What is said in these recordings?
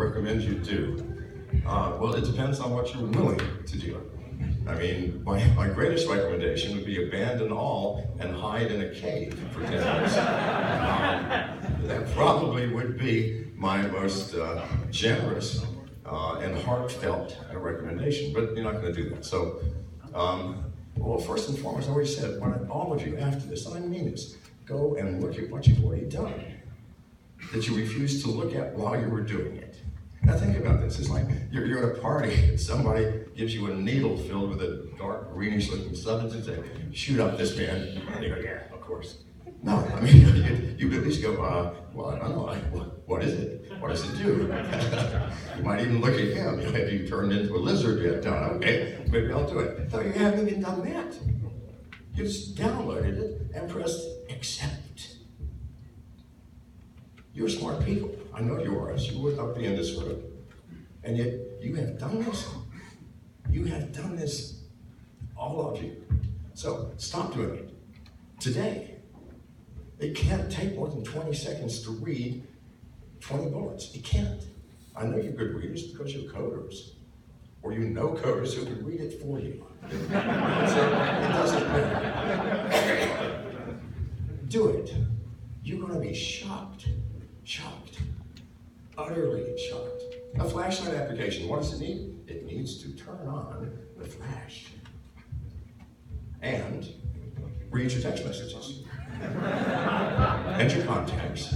recommend you do? Well, it depends on what you're willing to do. I mean, my greatest recommendation would be abandon all and hide in a cave for 10 years. That probably would be my most generous and heartfelt recommendation, but you're not going to do that. So, well, first and foremost, I always said, all of you after this, and I mean this, go and look at what you've already done that you refused to look at while you were doing it. Now think about this. It's like you're at a party and somebody gives you a needle filled with a dark greenish looking substance and say, shoot up this man. And you go, yeah, of course. No, I mean, you at least go, well, I don't know, what is it? What does it do? You might even look at him. Have you turned into a lizard yet? No, okay, maybe I'll do it. No, you haven't even done that. You just downloaded it and pressed accept. You're smart people. I know you are, else you would not be in this room. And yet, you have done this. You have done this, all of you. So, stop doing it. Today, it can't take more than 20 seconds to read 20 bullets. It can't. I know you're good readers because you're coders. Or you know coders who can read it for you. So, it doesn't matter. Do it. You're going to be shocked. Shocked. Utterly shocked. A flashlight application, what does it need? It needs to turn on the flash. And read your text messages. And your contacts.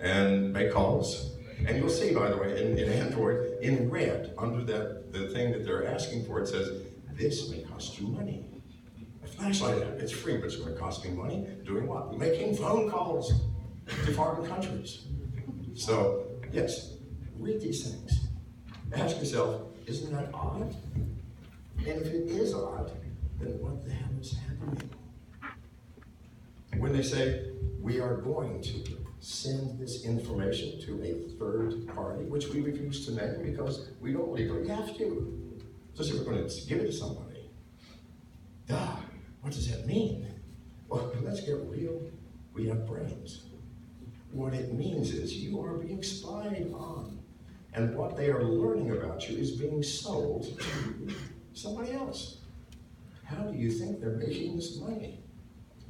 And make calls. And you'll see, by the way, in Android, in red, under the thing that they're asking for, it says, this may cost you money. A flashlight app, it's free, but it's going to cost me money. Doing what? Making phone calls to foreign countries. So, yes, read these things. Ask yourself, isn't that odd? And if it is odd, then what the hell is happening? When they say, we are going to send this information to a third party, which we refuse to name because we don't legally have to. So we're going to give it to somebody. Duh, what does that mean? Well, let's get real. We have brains. What it means is you are being spied on. And what they are learning about you is being sold to somebody else. How do you think they're making this money?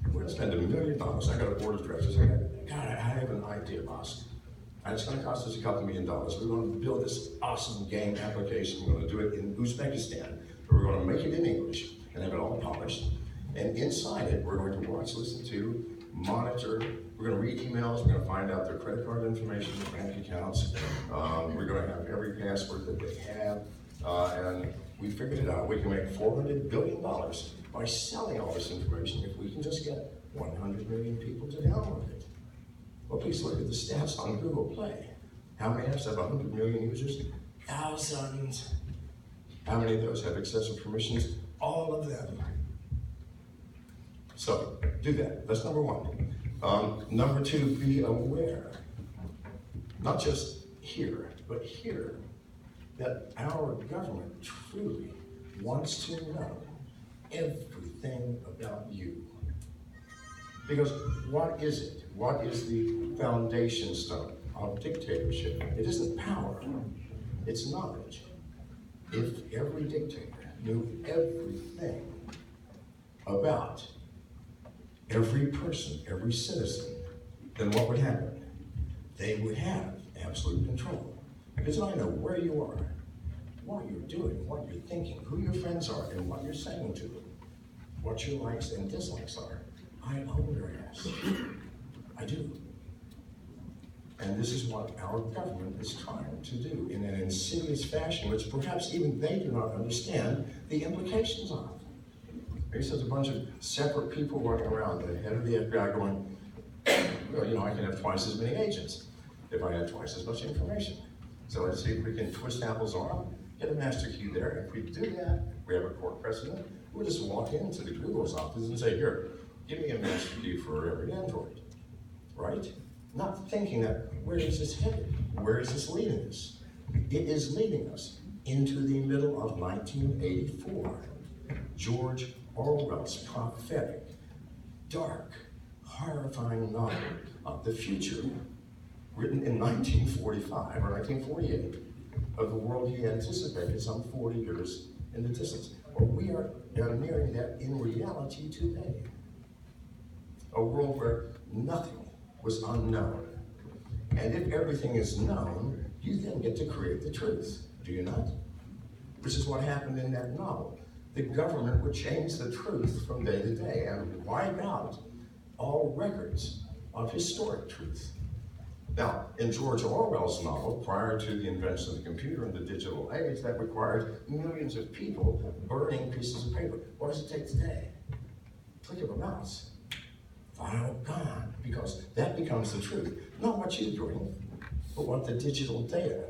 We're going to spend $1 million. I got a board of directors. God, I have an idea, boss. And it's going to cost us a couple $1 million. We're going to build this awesome game application. We're going to do it in Uzbekistan. We're going to make it in English and have it all polished. And inside it, we're going to watch, listen to, monitor. We're going to read emails. We're going to find out their credit card information, their bank accounts. We're going to have every password that they have. And we figured it out. We can make $400 billion by selling all this information if we can just get 100 million people to download it. Well, please look at the stats on Google Play. How many apps have 100 million users? Thousands. How many of those have excessive permissions? All of them. So, do that. That's number one. Number two, be aware. Not just here, but here, that our government truly wants to know everything about you. Because what is it? What is the foundation stone of dictatorship? It isn't power, it's knowledge. If every dictator knew everything about every person, every citizen, then what would happen? They would have absolute control. Because I know where you are, what you're doing, what you're thinking, who your friends are, and what you're saying to them, what your likes and dislikes are. I own your ass. I do. And this is what our government is trying to do in an insidious fashion, which perhaps even they do not understand the implications of. There's a bunch of separate people running around, the head of the FBI going, well, I can have twice as many agents if I had twice as much information. So let's see if we can twist Apple's arm, get a master key there. If we do that, we have a court precedent. We'll just walk into the Google's office and say, here, give me a master key for every Android, right? Not thinking that, where is this headed? Where is this leading us? It is leading us into the middle of 1984. George Orwell's prophetic, dark, horrifying novel of the future written in 1945 or 1948, of the world he anticipated some 40 years in the distance. Well, we are nearing that in reality today. A world where nothing was unknown. And if everything is known, you then get to create the truth, do you not? Which is what happened in that novel. The government would change the truth from day to day and wipe out all records of historic truth. Now, in George Orwell's novel, prior to the invention of the computer and the digital age, that required millions of people burning pieces of paper. What does it take today? Click of a mouse. File gone, because that becomes the truth. Not what you're doing, but what the digital data